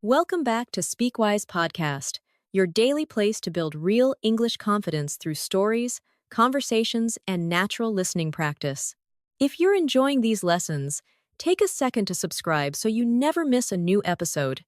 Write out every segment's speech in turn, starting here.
Welcome back to SpeakWise Podcast, your daily place to build real English confidence through stories, conversations, and natural listening practice. If you're enjoying these lessons, take a second to subscribe so you never miss a new episode.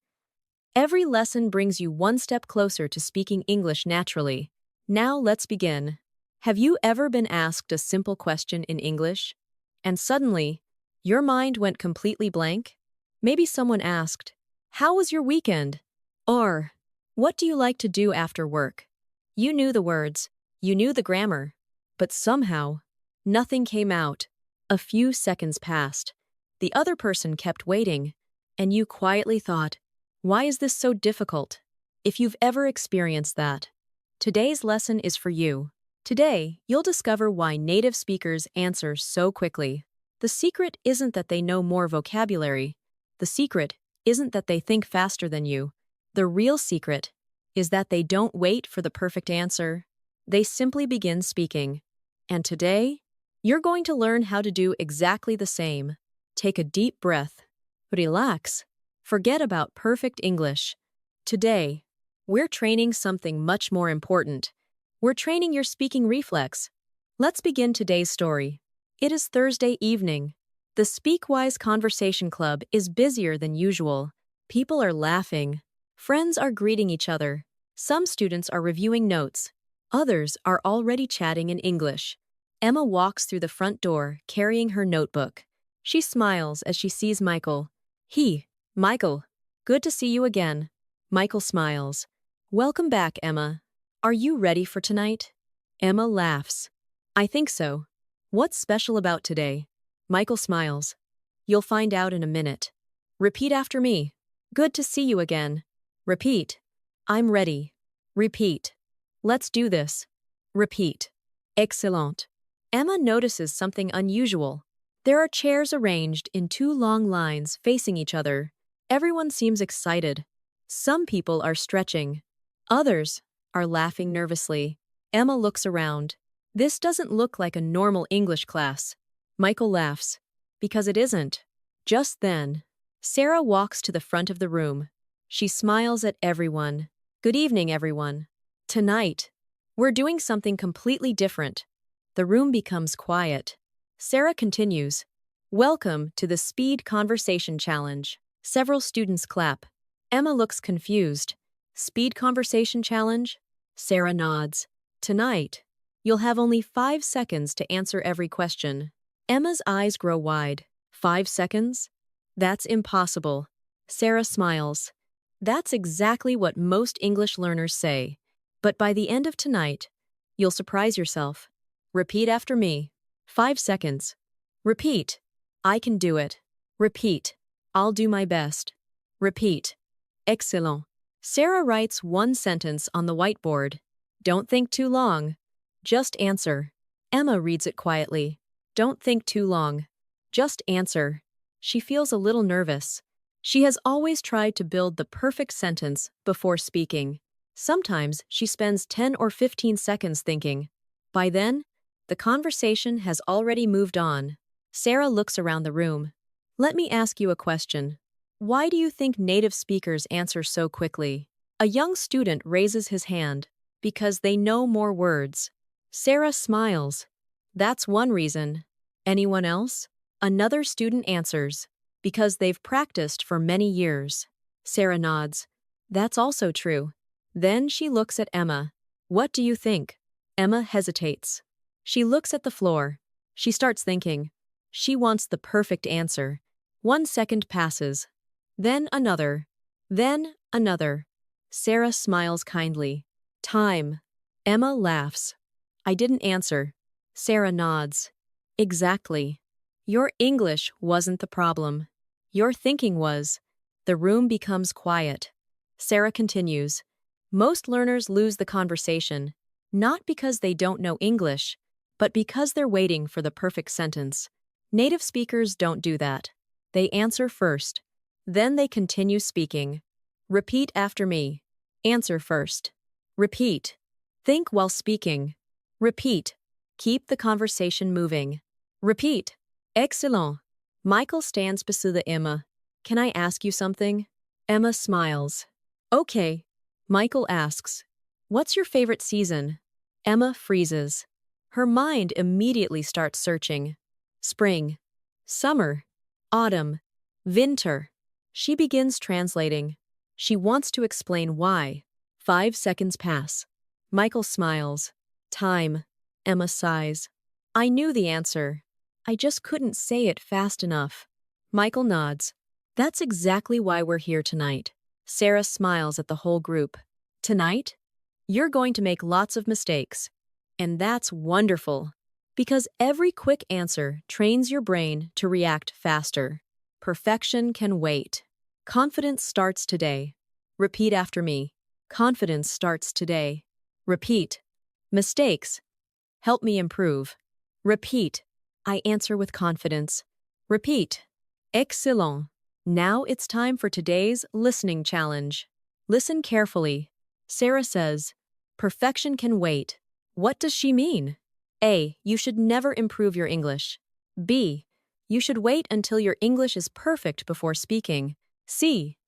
Every lesson brings you one step closer to speaking English naturally. Now let's begin. Have you ever been asked a simple question in English, and suddenly, your mind went completely blank? Maybe someone asked, "How was your weekend?" Or, "What do you like to do after work?" You knew the words, you knew the grammar, but somehow, nothing came out. A few seconds passed. The other person kept waiting, and you quietly thought, "Why is this so difficult?" If you've ever experienced that, today's lesson is for you. Today, you'll discover why native speakers answer so quickly. The secret isn't that they know more vocabulary. The secret isn't that they think faster than you. The real secret is that they don't wait for the perfect answer. They simply begin speaking. And today, you're going to learn how to do exactly the same. Take a deep breath. Relax. Forget about perfect English. Today, we're training something much more important. We're training your speaking reflex. Let's begin today's story. It is Thursday evening. The SpeakWise Conversation Club is busier than usual. People are laughing. Friends are greeting each other. Some students are reviewing notes. Others are already chatting in English. Emma walks through the front door, carrying her notebook. She smiles as she sees Michael. Michael, good to see you again." Michael smiles. "Welcome back, Emma. Are you ready for tonight?" Emma laughs. "I think so. What's special about today?" Michael smiles. "You'll find out in a minute. Repeat after me. Good to see you again. Repeat. I'm ready. Repeat. Let's do this. Repeat. Excellent." Emma notices something unusual. There are chairs arranged in two long lines facing each other. Everyone seems excited. Some people are stretching. Others are laughing nervously. Emma looks around. This doesn't look like a normal English class. Michael laughs. Because it isn't. Just then, Sarah walks to the front of the room. She smiles at everyone. "Good evening, everyone. Tonight, we're doing something completely different." The room becomes quiet. Sarah continues, "Welcome to the Speed Conversation Challenge." Several students clap. Emma looks confused. "Speed Conversation Challenge?" Sarah nods. "Tonight, you'll have only 5 seconds to answer every question." Emma's eyes grow wide. 5 seconds? That's impossible. Sarah smiles. "That's exactly what most English learners say. But by the end of tonight, you'll surprise yourself. Repeat after me. 5 seconds. Repeat. I can do it. Repeat. I'll do my best. Repeat. Excellent." Sarah writes one sentence on the whiteboard. "Don't think too long. Just answer." Emma reads it quietly. "Don't think too long. Just answer." She feels a little nervous. She has always tried to build the perfect sentence before speaking. Sometimes she spends 10 or 15 seconds thinking. By then, the conversation has already moved on. Sarah looks around the room. "Let me ask you a question. Why do you think native speakers answer so quickly?" A young student raises his hand. "Because they know more words." Sarah smiles. "That's one reason." Anyone else? Another student answers. "Because they've practiced for many years." Sarah nods. "That's also true." Then she looks at Emma. "What do you think?" Emma hesitates. She looks at the floor. She starts thinking. She wants the perfect answer. 1 second passes. Then another. Then another. Sarah smiles kindly. "Time." Emma laughs. "I didn't answer." Sarah nods. "Exactly. Your English wasn't the problem. Your thinking was." The room becomes quiet. Sarah continues. "Most learners lose the conversation, not because they don't know English, but because they're waiting for the perfect sentence. Native speakers don't do that. They answer first. Then they continue speaking. Repeat after me. Answer first. Repeat. Think while speaking. Repeat. Keep the conversation moving. Repeat. Excellent." Michael stands beside Emma. "Can I ask you something?" Emma smiles. Okay. Michael asks, what's your favorite season? Emma freezes. Her mind immediately starts searching. Spring, summer, autumn, winter. She begins translating. She wants to explain why. 5 seconds pass. Michael smiles. Time. Emma sighs. I knew the answer. I just couldn't say it fast enough. Michael nods. That's exactly why we're here tonight. Sarah smiles at the whole group. Tonight? You're going to make lots of mistakes. And that's wonderful. Because every quick answer trains your brain to react faster. Perfection can wait. Confidence starts today. Repeat after me. Confidence starts today. Repeat. Mistakes. Help me improve. Repeat. I answer with confidence. Repeat. Excellent. Now it's time for today's listening challenge. Listen carefully. Sarah says, perfection can wait. What does she mean? A. You should never improve your English. B. You should wait until your English is perfect before speaking. C.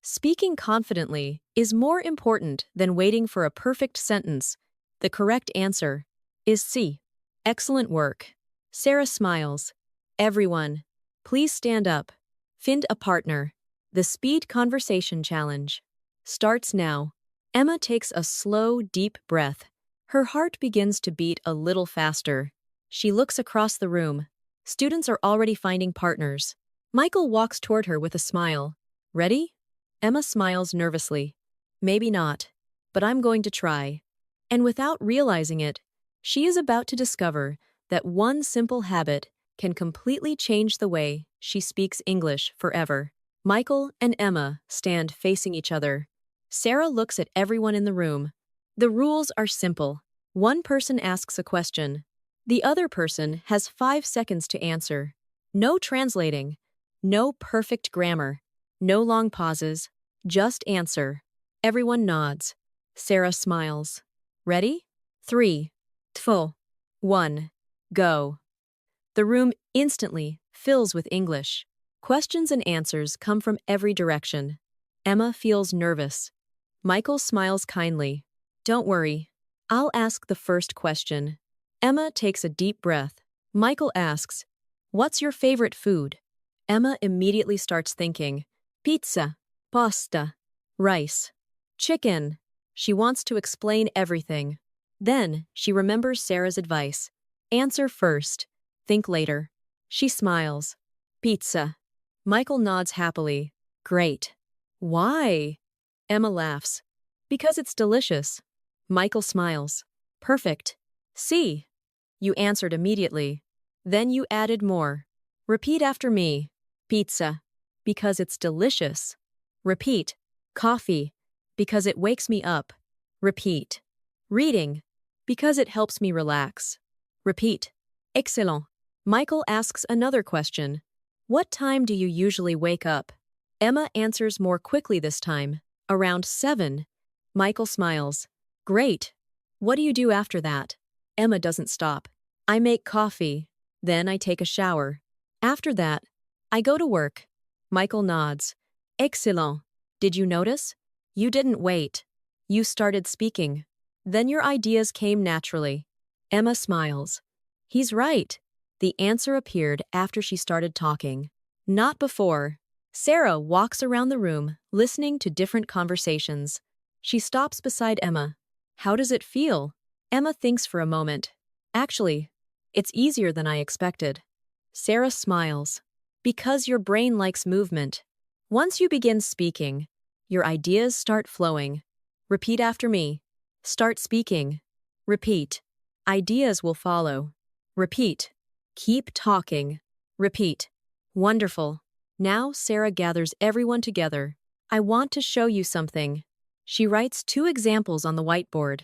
Speaking confidently is more important than waiting for a perfect sentence. The correct answer is C. Excellent work. Sarah smiles. Everyone, please stand up. Find a partner. The Speed Conversation Challenge starts now. Emma takes a slow, deep breath. Her heart begins to beat a little faster. She looks across the room. Students are already finding partners. Michael walks toward her with a smile. Ready? Emma smiles nervously. Maybe not, but I'm going to try. And without realizing it, she is about to discover that one simple habit can completely change the way she speaks English forever. Michael and Emma stand facing each other. Sarah looks at everyone in the room. The rules are simple. One person asks a question. The other person has 5 seconds to answer. No translating. No perfect grammar. No long pauses. Just answer. Everyone nods. Sarah smiles. Ready? 3, 2, 1, go. The room instantly fills with English. Questions and answers come from every direction. Emma feels nervous. Michael smiles kindly. Don't worry. I'll ask the first question. Emma takes a deep breath. Michael asks, what's your favorite food? Emma immediately starts thinking. Pizza, pasta, rice, chicken. She wants to explain everything. Then she remembers Sarah's advice. Answer first. Think later. She smiles. Pizza. Michael nods happily. Great. Why? Emma laughs. Because it's delicious. Michael smiles. Perfect. See. You answered immediately. Then you added more. Repeat after me. Pizza. Because it's delicious. Repeat. Coffee. Because it wakes me up. Repeat. Reading. Because it helps me relax. Repeat. Excellent. Michael asks another question. What time do you usually wake up? Emma answers more quickly this time. Around 7. Michael smiles. Great. What do you do after that? Emma doesn't stop. I make coffee. Then I take a shower. After that, I go to work. Michael nods. Excellent. Did you notice? You didn't wait. You started speaking. Then your ideas came naturally. Emma smiles. He's right. The answer appeared after she started talking. Not before. Sarah walks around the room, listening to different conversations. She stops beside Emma. How does it feel? Emma thinks for a moment. Actually, it's easier than I expected. Sarah smiles. Because your brain likes movement. Once you begin speaking, your ideas start flowing. Repeat after me. Start speaking. Repeat. Ideas will follow. Repeat. Keep talking. Repeat. Wonderful. Now Sarah gathers everyone together. I want to show you something. She writes 2 examples on the whiteboard.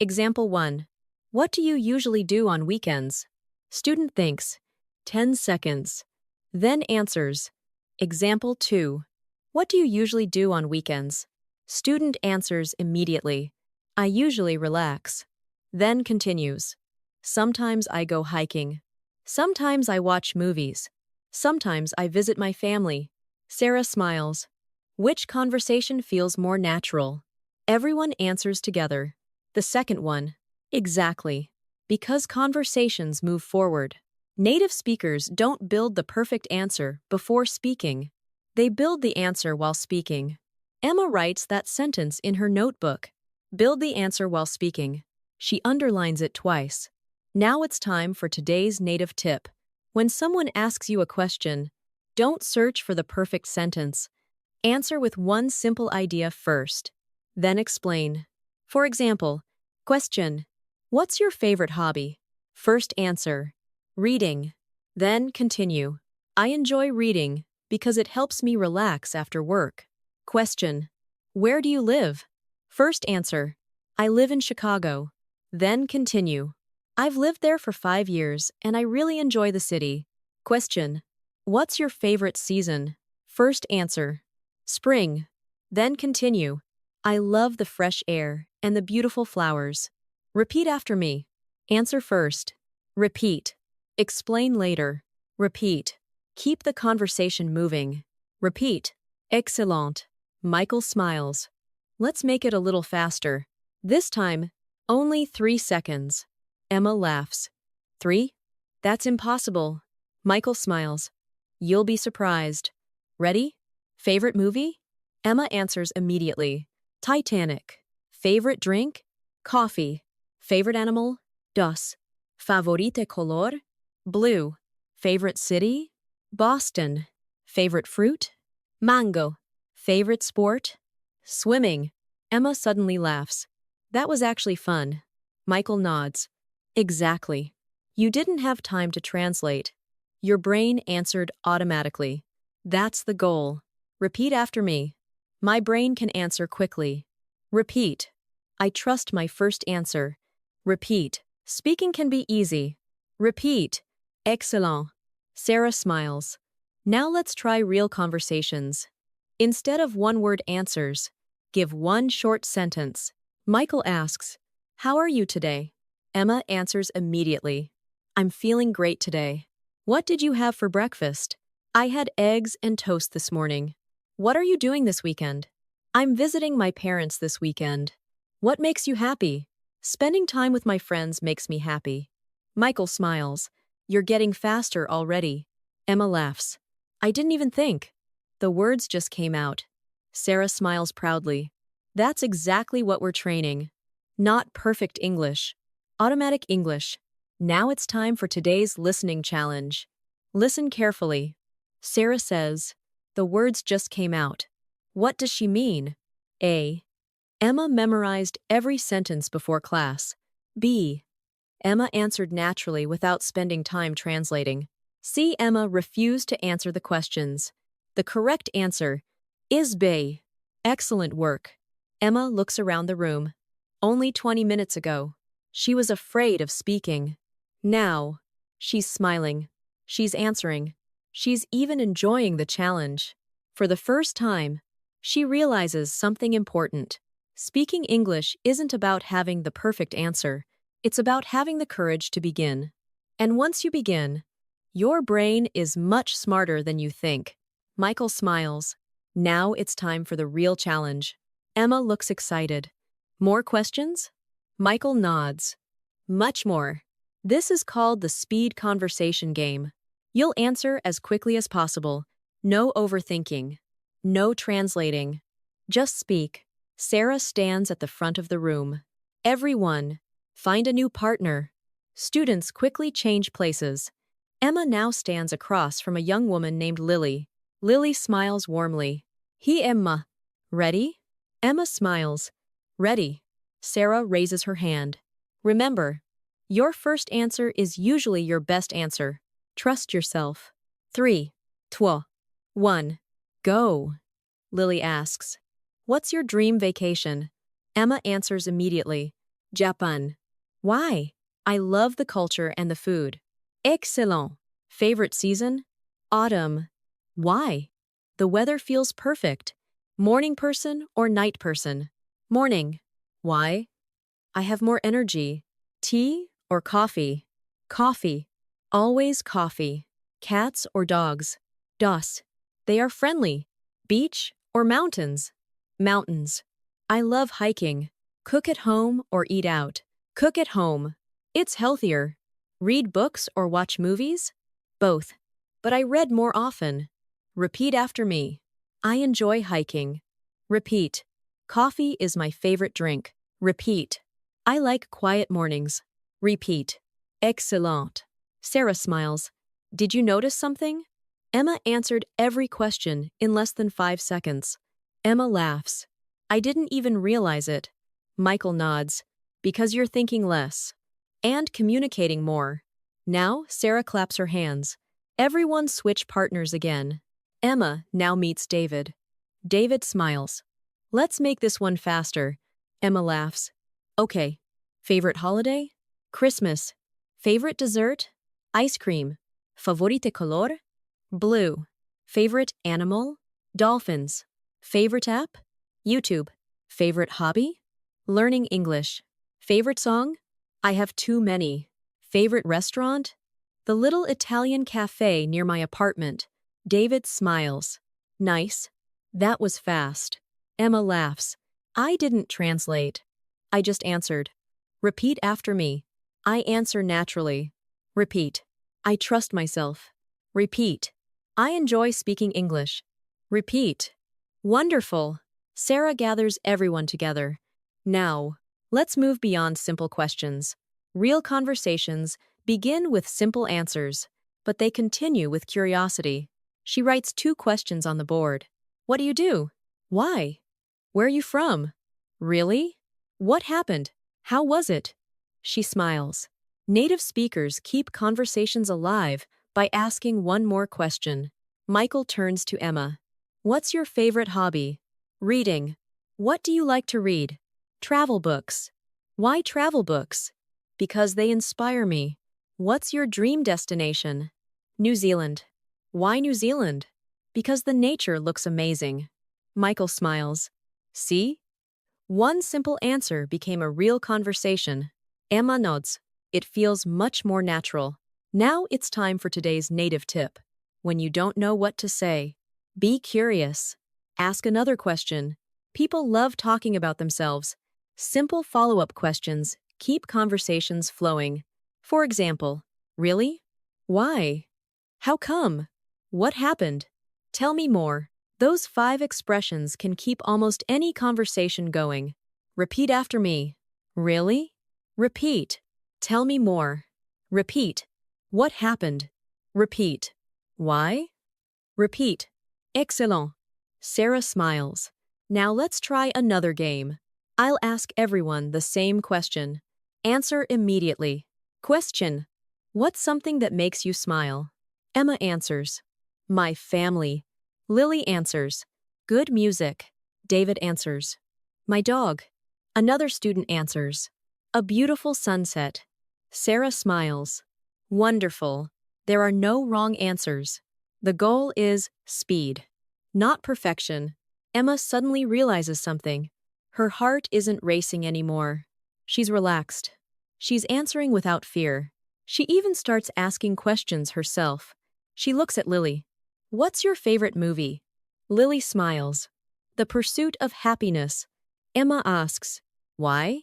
Example 1. What do you usually do on weekends? Student thinks. 10 seconds. Then answers. Example 2. What do you usually do on weekends? Student answers immediately. I usually relax. Then continues. Sometimes I go hiking. Sometimes I watch movies. Sometimes I visit my family. Sarah smiles. Which conversation feels more natural? Everyone answers together. The second one. Exactly. Because conversations move forward. Native speakers don't build the perfect answer before speaking. They build the answer while speaking. Emma writes that sentence in her notebook. Build the answer while speaking. She underlines it twice. Now it's time for today's native tip. When someone asks you a question, don't search for the perfect sentence. Answer with one simple idea first. Then explain. For example, question: What's your favorite hobby? First answer: reading. Then continue. I enjoy reading because it helps me relax after work. Question: Where do you live? First answer: I live in Chicago. Then continue. I've lived there for 5 years and I really enjoy the city. Question: What's your favorite season? First answer: spring. Then continue. I love the fresh air and the beautiful flowers. Repeat after me. Answer first. Repeat. Explain later. Repeat. Keep the conversation moving. Repeat. Excellent. Michael smiles. Let's make it a little faster. This time, only 3 seconds. Emma laughs. 3? That's impossible. Michael smiles. You'll be surprised. Ready? Favorite movie? Emma answers immediately. Titanic. Favorite drink? Coffee. Favorite animal? Dos. Favorite color? Blue. Favorite city? Boston. Favorite fruit? Mango. Favorite sport? Swimming. Emma suddenly laughs. That was actually fun. Michael nods. Exactly. You didn't have time to translate. Your brain answered automatically. That's the goal. Repeat after me. My brain can answer quickly. Repeat. I trust my first answer. Repeat. Speaking can be easy. Repeat. Excellent. Sarah smiles. Now let's try real conversations. Instead of one-word answers, give one short sentence. Michael asks, How are you today? Emma answers immediately. I'm feeling great today. What did you have for breakfast? I had eggs and toast this morning. What are you doing this weekend? I'm visiting my parents this weekend. What makes you happy? Spending time with my friends makes me happy. Michael smiles. You're getting faster already. Emma laughs. I didn't even think. The words just came out. Sarah smiles proudly. That's exactly what we're training. Not perfect English. Automatic English. Now it's time for today's listening challenge. Listen carefully. Sarah says, the words just came out. What does she mean? A. Emma memorized every sentence before class. B. Emma answered naturally without spending time translating. C. Emma refused to answer the questions. The correct answer is B. Excellent work. Emma looks around the room. Only 20 minutes ago, she was afraid of speaking. Now, she's smiling. She's answering. She's even enjoying the challenge. For the first time, she realizes something important. Speaking English isn't about having the perfect answer. It's about having the courage to begin. And once you begin, your brain is much smarter than you think. Michael smiles. Now it's time for the real challenge. Emma looks excited. More questions? Michael nods. Much more. This is called the speed conversation game. You'll answer as quickly as possible. No overthinking. No translating. Just speak. Sarah stands at the front of the room. Everyone, find a new partner. Students quickly change places. Emma now stands across from a young woman named Lily. Lily smiles warmly. He Emma. Ready? Emma smiles. Ready. Sarah raises her hand. Remember, your first answer is usually your best answer. Trust yourself. 3, 2, 1, go. Lily asks, What's your dream vacation? Emma answers immediately. Japan. Why? I love the culture and the food. Excellent. Favorite season? Autumn. Why? The weather feels perfect. Morning person or night person? Morning. Why? I have more energy. Tea or coffee? Coffee. Always coffee. Cats or dogs? Dos. They are friendly. Beach or mountains? Mountains. I love hiking. Cook at home or eat out? Cook at home. It's healthier. Read books or watch movies? Both. But I read more often. Repeat after me. I enjoy hiking. Repeat. Coffee is my favorite drink. Repeat. I like quiet mornings. Repeat. Excellent. Sarah smiles. Did you notice something? Emma answered every question in less than 5 seconds. Emma laughs. I didn't even realize it. Michael nods. Because you're thinking less. And communicating more. Now, Sarah claps her hands. Everyone switch partners again. Emma now meets David. David smiles. Let's make this one faster. Emma laughs. Okay. Favorite holiday? Christmas. Favorite dessert? Ice cream. Favorite color? Blue. Favorite animal? Dolphins. Favorite app? YouTube. Favorite hobby? Learning English. Favorite song? I have too many. Favorite restaurant? The little Italian cafe near my apartment. David smiles. Nice. That was fast. Emma laughs. I didn't translate. I just answered. Repeat after me. I answer naturally. Repeat. I trust myself. Repeat. I enjoy speaking English. Repeat. Wonderful. Sarah gathers everyone together. Now, let's move beyond simple questions. Real conversations begin with simple answers, but they continue with curiosity. She writes 2 questions on the board. What do you do? Why? Where are you from? Really? What happened? How was it? She smiles. Native speakers keep conversations alive by asking one more question. Michael turns to Emma. What's your favorite hobby? Reading. What do you like to read? Travel books. Why travel books? Because they inspire me. What's your dream destination? New Zealand. Why New Zealand? Because the nature looks amazing. Michael smiles. See? One simple answer became a real conversation. Emma nods. It feels much more natural. Now it's time for today's native tip. When you don't know what to say, be curious. Ask another question. People love talking about themselves. Simple follow-up questions keep conversations flowing. For example, really? Why? How come? What happened? Tell me more. Those 5 expressions can keep almost any conversation going. Repeat after me. Really? Repeat. Tell me more. Repeat. What happened? Repeat. Why? Repeat. Excellent. Sarah smiles. Now let's try another game. I'll ask everyone the same question. Answer immediately. Question. What's something that makes you smile? Emma answers. My family. Lily answers. Good music. David answers. My dog. Another student answers. A beautiful sunset. Sarah smiles. Wonderful. There are no wrong answers. The goal is speed, not perfection. Emma suddenly realizes something. Her heart isn't racing anymore. She's relaxed. She's answering without fear. She even starts asking questions herself. She looks at Lily. What's your favorite movie? Lily smiles. The Pursuit of Happiness. Emma asks, why?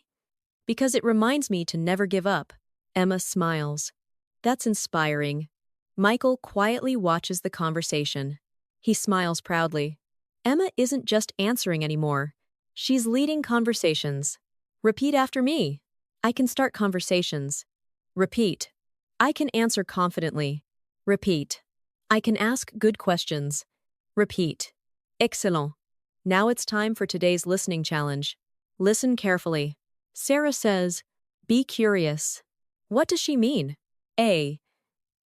Because it reminds me to never give up. Emma smiles. That's inspiring. Michael quietly watches the conversation. He smiles proudly. Emma isn't just answering anymore. She's leading conversations. Repeat after me. I can start conversations. Repeat. I can answer confidently. Repeat. I can ask good questions. Repeat. Excellent. Now it's time for today's listening challenge. Listen carefully. Sarah says, be curious. What does she mean? A.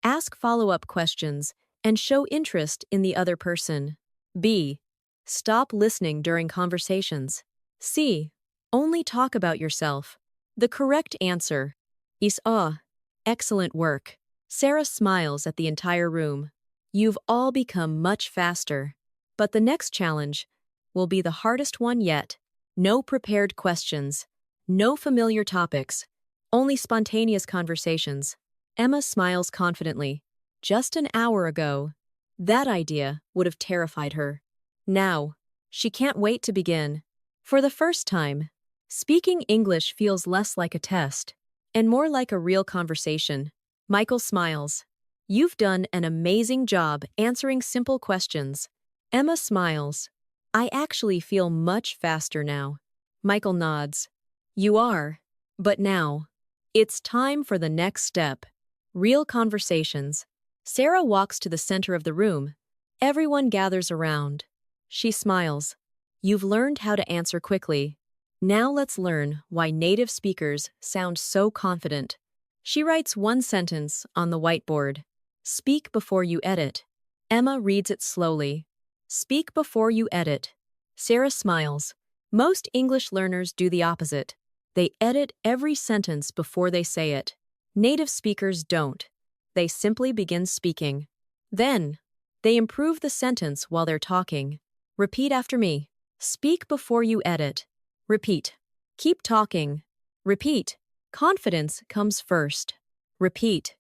Ask follow-up questions and show interest in the other person. B. Stop listening during conversations. C. Only talk about yourself. The correct answer is A. Excellent work. Sarah smiles at the entire room. You've all become much faster. But the next challenge will be the hardest one yet. No prepared questions. No familiar topics. Only spontaneous conversations. Emma smiles confidently. Just an hour ago, that idea would have terrified her. Now, She can't wait to begin. For the first time, speaking English feels less like a test and more like a real conversation. Michael smiles. You've done an amazing job answering simple questions. Emma smiles. I actually feel much faster now. Michael nods. You are. But now, it's time for the next step. Real conversations. Sarah walks to the center of the room. Everyone gathers around. She smiles. You've learned how to answer quickly. Now let's learn why native speakers sound so confident. She writes one sentence on the whiteboard. Speak before you edit. Emma reads it slowly. Speak before you edit. Sarah smiles. Most English learners do the opposite. They edit every sentence before they say it. Native speakers don't. They simply begin speaking. Then, they improve the sentence while they're talking. Repeat after me. Speak before you edit. Repeat. Keep talking. Repeat. Confidence comes first. Repeat.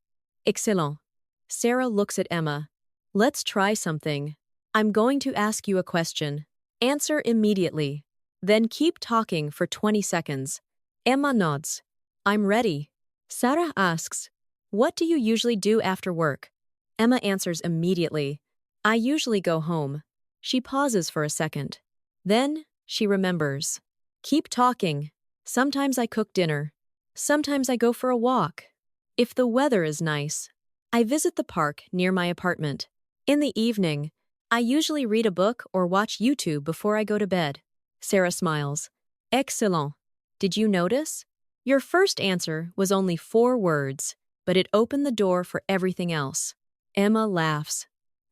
Excellent. Sarah looks at Emma. Let's try something. I'm going to ask you a question. Answer immediately. Then keep talking for 20 seconds. Emma nods. I'm ready. Sarah asks, what do you usually do after work? Emma answers immediately. I usually go home. She pauses for a second. Then, she remembers. Keep talking. Sometimes I cook dinner. Sometimes I go for a walk. If the weather is nice, I visit the park near my apartment. In the evening, I usually read a book or watch YouTube before I go to bed. Sarah smiles. Excellent. Did you notice? Your first answer was only 4 words, but it opened the door for everything else. Emma laughs.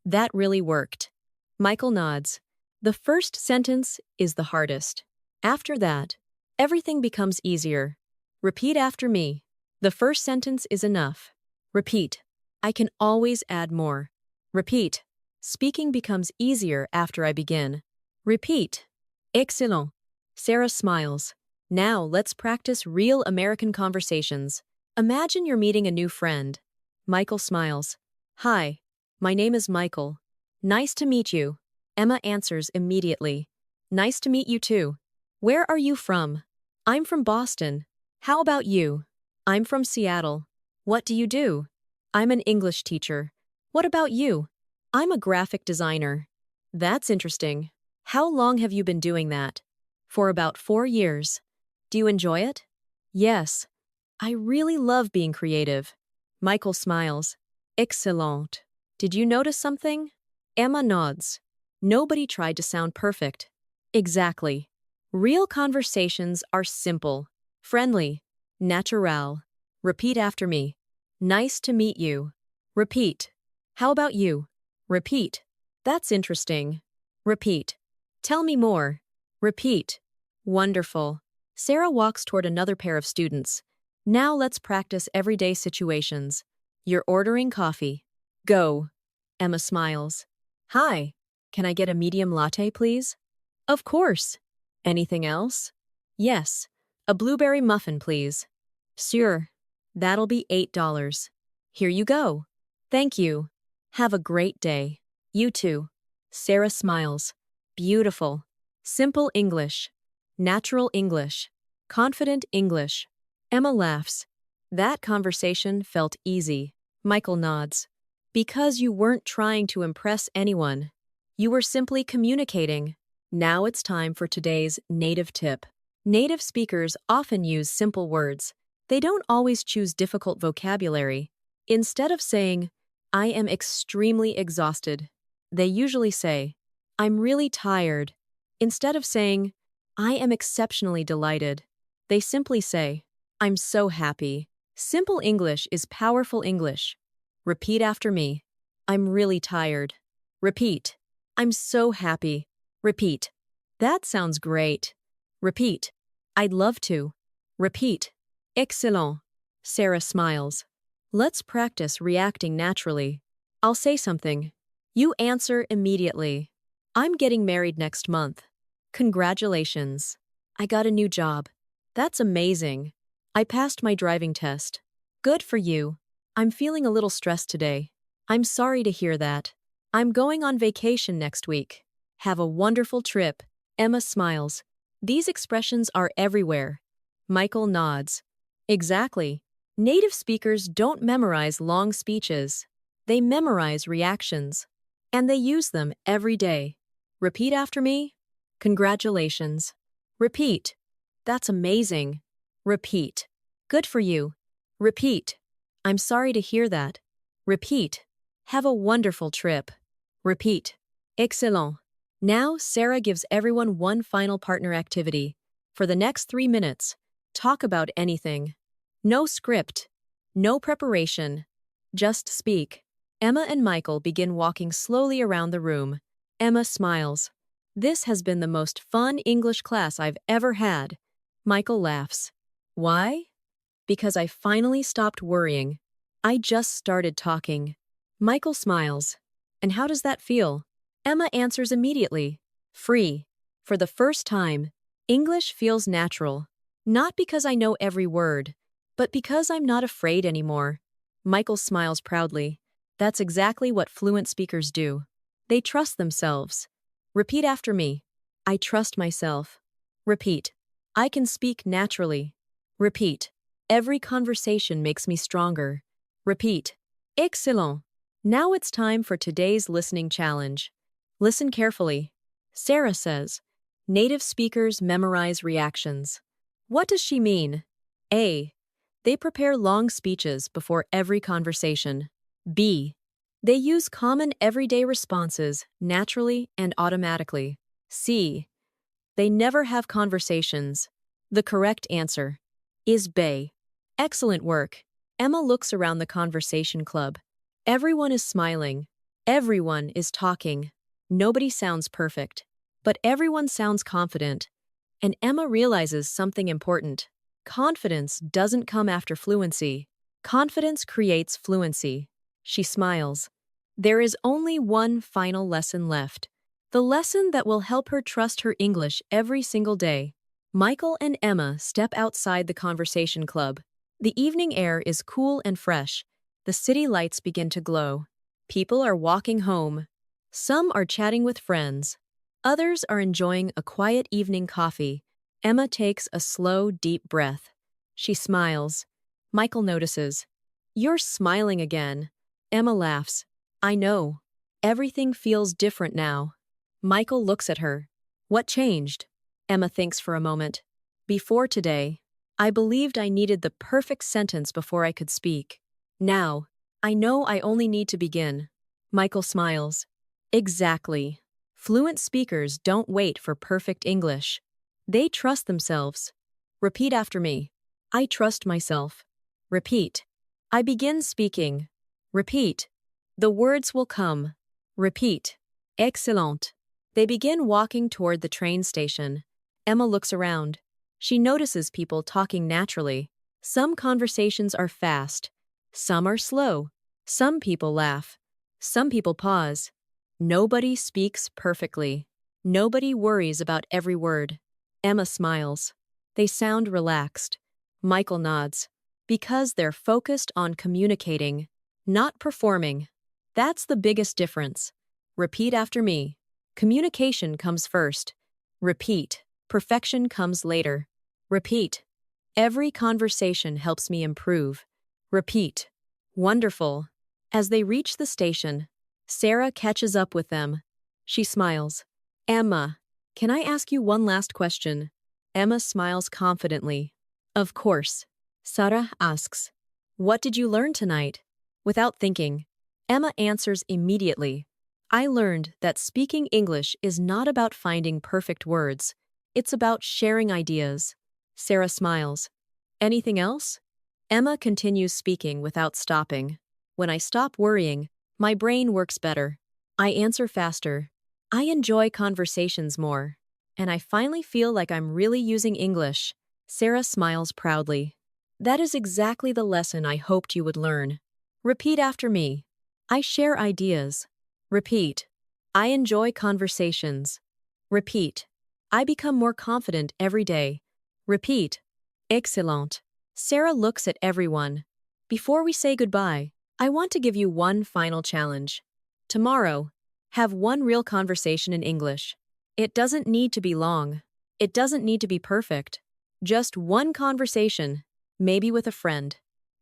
That really worked. Michael nods. The first sentence is the hardest. After that, everything becomes easier. Repeat after me. The first sentence is enough. Repeat. I can always add more. Repeat. Speaking becomes easier after I begin. Repeat. Excellent. Sarah smiles. Now let's practice real American conversations. Imagine you're meeting a new friend. Michael smiles. Hi, my name is Michael. Nice to meet you. Emma answers immediately. Nice to meet you too. Where are you from? I'm from Boston. How about you? I'm from Seattle. What do you do? I'm an English teacher. What about you? I'm a graphic designer. That's interesting. How long have you been doing that? For about 4 years. Do you enjoy it? Yes. I really love being creative. Michael smiles. Excellent. Did you notice something? Emma nods. Nobody tried to sound perfect. Exactly. Real conversations are simple, friendly, natural. Repeat after me. Nice to meet you. Repeat. How about you? Repeat. That's interesting. Repeat. Tell me more. Repeat. Wonderful. Sarah walks toward another pair of students. Now let's practice everyday situations. You're ordering coffee. Go. Emma smiles. Hi. Can I get a medium latte, please? Of course. Anything else? Yes. A blueberry muffin, please. Sure. That'll be $8. Here you go. Thank you. Have a great day. You too. Sarah smiles. Beautiful. Simple English. Natural English. Confident English. Emma laughs. That conversation felt easy. Michael nods. Because you weren't trying to impress anyone. You were simply communicating. Now it's time for today's native tip. Native speakers often use simple words. They don't always choose difficult vocabulary. Instead of saying, I am extremely exhausted, they usually say, I'm really tired. Instead of saying, I am exceptionally delighted, they simply say, I'm so happy. Simple English is powerful English. Repeat after me. I'm really tired. Repeat. I'm so happy. Repeat. That sounds great. Repeat. I'd love to. Repeat. Excellent. Sarah smiles. Let's practice reacting naturally. I'll say something. You answer immediately. I'm getting married next month. Congratulations. I got a new job. That's amazing. I passed my driving test. Good for you. I'm feeling a little stressed today. I'm sorry to hear that. I'm going on vacation next week. Have a wonderful trip. Emma smiles. These expressions are everywhere. Michael nods. Exactly. Native speakers don't memorize long speeches. They memorize reactions. And they use them every day. Repeat after me. Congratulations. Repeat. That's amazing. Repeat. Good for you. Repeat. I'm sorry to hear that. Repeat. Have a wonderful trip. Repeat. Excellent. Now, Sarah gives everyone one final partner activity. For the next 3 minutes, talk about anything. No script. No preparation. Just speak. Emma and Michael begin walking slowly around the room. Emma smiles. This has been the most fun English class I've ever had. Michael laughs. Why? Because I finally stopped worrying. I just started talking. Michael smiles. And how does that feel? Emma answers immediately. Free. For the first time, English feels natural. Not because I know every word, but because I'm not afraid anymore. Michael smiles proudly. That's exactly what fluent speakers do. They trust themselves. Repeat after me. I trust myself. Repeat. I can speak naturally. Repeat. Every conversation makes me stronger. Repeat. Excellent. Now it's time for today's listening challenge. Listen carefully. Sarah says, native speakers memorize reactions. What does she mean? A. They prepare long speeches before every conversation. B. They use common everyday responses naturally and automatically. C. They never have conversations. The correct answer is B. Excellent work. Emma looks around the conversation club. Everyone is smiling. Everyone is talking. Nobody sounds perfect, but everyone sounds confident. And Emma realizes something important. Confidence doesn't come after fluency. Confidence creates fluency. She smiles. There is only one final lesson left. The lesson that will help her trust her English every single day. Michael and Emma step outside the conversation club. The evening air is cool and fresh. The city lights begin to glow. People are walking home. Some are chatting with friends. Others are enjoying a quiet evening coffee. Emma takes a slow, deep breath. She smiles. Michael notices. You're smiling again. Emma laughs. I know. Everything feels different now. Michael looks at her. What changed? Emma thinks for a moment. Before today, I believed I needed the perfect sentence before I could speak. Now, I know I only need to begin. Michael smiles. Exactly. Fluent speakers don't wait for perfect English. They trust themselves. Repeat after me. I trust myself. Repeat. I begin speaking. Repeat. The words will come. Repeat. Excellent. They begin walking toward the train station. Emma looks around. She notices people talking naturally. Some conversations are fast. Some are slow. Some people laugh. Some people pause. Nobody speaks perfectly. Nobody worries about every word. Emma smiles. They sound relaxed. Michael nods. Because they're focused on communicating, not performing. That's the biggest difference. Repeat after me. Communication comes first. Repeat. Perfection comes later. Repeat. Every conversation helps me improve. Repeat. Wonderful. As they reach the station, Sarah catches up with them. She smiles. Emma, can I ask you one last question? Emma smiles confidently. Of course. Sarah asks, what did you learn tonight? Without thinking, Emma answers immediately. I learned that speaking English is not about finding perfect words. It's about sharing ideas. Sarah smiles. Anything else? Emma continues speaking without stopping. When I stop worrying, my brain works better. I answer faster. I enjoy conversations more. And I finally feel like I'm really using English. Sarah smiles proudly. That is exactly the lesson I hoped you would learn. Repeat after me. I share ideas. Repeat. I enjoy conversations. Repeat. I become more confident every day. Repeat. Excellent. Sarah looks at everyone. Before we say goodbye, I want to give you one final challenge. Tomorrow, Have one real conversation in English. It doesn't need to be long. It doesn't need to be perfect. Just one conversation, maybe with a friend,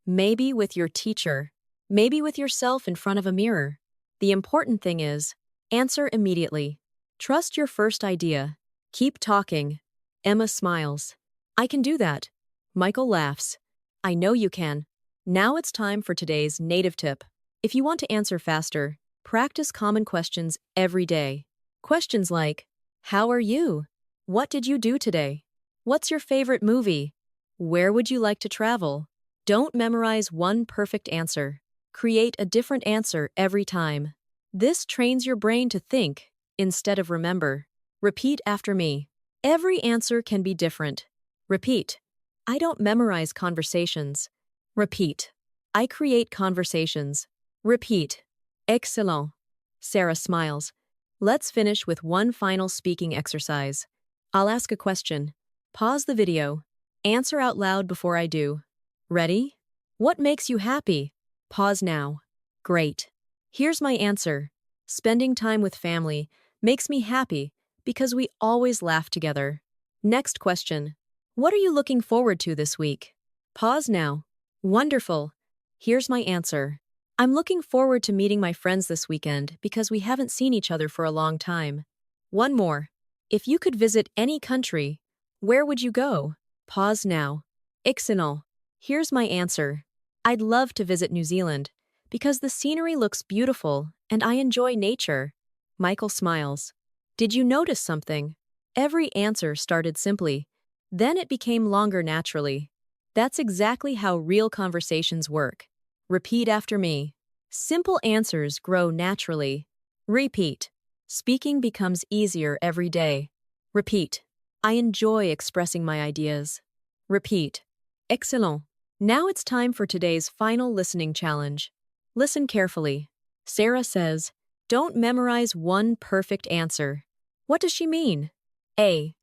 maybe with your teacher, maybe with yourself in front of a mirror. The important thing is, answer immediately. Trust your first idea. Keep talking. Emma smiles. I can do that. Michael laughs. I know you can. Now it's time for today's native tip. If you want to answer faster, practice common questions every day. Questions like, how are you? What did you do today? What's your favorite movie? Where would you like to travel? Don't memorize one perfect answer. Create a different answer every time. This trains your brain to think instead of remember. Repeat after me. Every answer can be different. Repeat. I don't memorize conversations. Repeat. I create conversations. Repeat. Excellent. Sarah smiles. Let's finish with one final speaking exercise. I'll ask a question. Pause the video. Answer out loud before I do. Ready? What makes you happy? Pause now. Great. Here's my answer. Spending time with family makes me happy because we always laugh together. Next question. What are you looking forward to this week? Pause now. Wonderful. Here's my answer. I'm looking forward to meeting my friends this weekend because we haven't seen each other for a long time. One more. If you could visit any country, where would you go? Pause now. Excellent. Here's my answer. I'd love to visit New Zealand because the scenery looks beautiful and I enjoy nature. Michael smiles. Did you notice something? Every answer started simply. Then it became longer naturally. That's exactly how real conversations work. Repeat after me. Simple answers grow naturally. Repeat. Speaking becomes easier every day. Repeat. I enjoy expressing my ideas. Repeat. Excellent. Now it's time for today's final listening challenge. Listen carefully. Sarah says, don't memorize one perfect answer. What does she mean? A.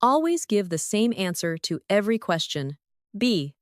Always give the same answer to every question. B.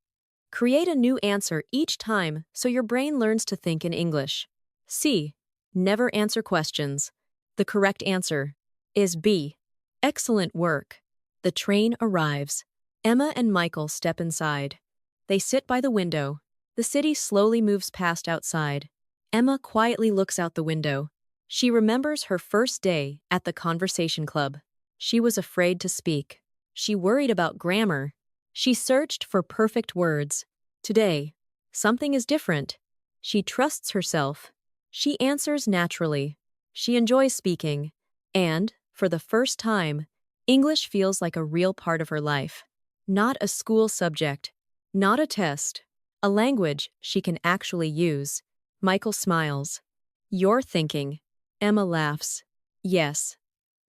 Create a new answer each time so your brain learns to think in English. C. Never answer questions. The correct answer is B. Excellent work. The train arrives. Emma and Michael step inside. They sit by the window. The city slowly moves past outside. Emma quietly looks out the window. She remembers her first day at the conversation club. She was afraid to speak. She worried about grammar. She searched for perfect words. Today, something is different. She trusts herself. She answers naturally. She enjoys speaking. And, for the first time, English feels like a real part of her life. Not a school subject. Not a test. A language she can actually use. Michael smiles. You're thinking. Emma laughs. Yes.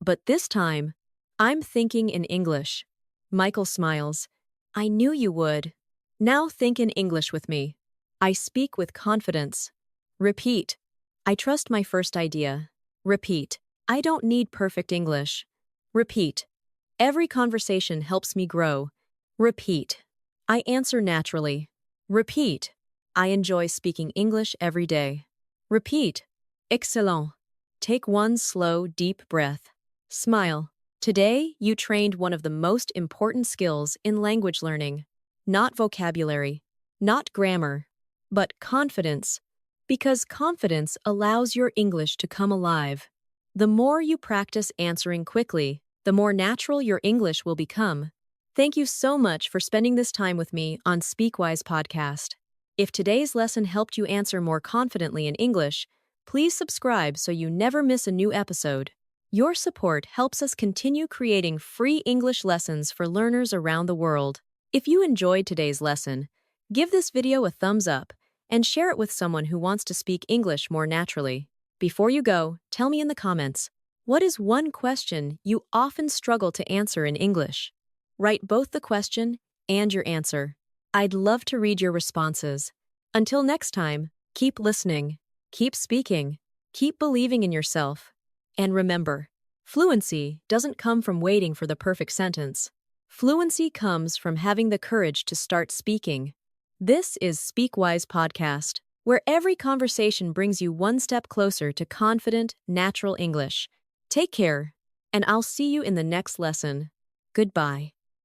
But this time, I'm thinking in English. Michael smiles. I knew you would. Now think in English with me. I speak with confidence. Repeat. I trust my first idea. Repeat. I don't need perfect English. Repeat. Every conversation helps me grow. Repeat. I answer naturally. Repeat. I enjoy speaking English every day. Repeat. Excellent. Take one slow, deep breath. Smile. Today, you trained one of the most important skills in language learning. Not vocabulary, not grammar, but confidence. Because confidence allows your English to come alive. The more you practice answering quickly, the more natural your English will become. Thank you so much for spending this time with me on SpeakWise Podcast. If today's lesson helped you answer more confidently in English, please subscribe so you never miss a new episode. Your support helps us continue creating free English lessons for learners around the world. If you enjoyed today's lesson, give this video a thumbs up and share it with someone who wants to speak English more naturally. Before you go, tell me in the comments, what is one question you often struggle to answer in English? Write both the question and your answer. I'd love to read your responses. Until next time, keep listening, keep speaking, keep believing in yourself. And remember, fluency doesn't come from waiting for the perfect sentence. Fluency comes from having the courage to start speaking. This is SpeakWise Podcast. where every conversation brings you one step closer to confident, natural English. Take care, and I'll see you in the next lesson. Goodbye.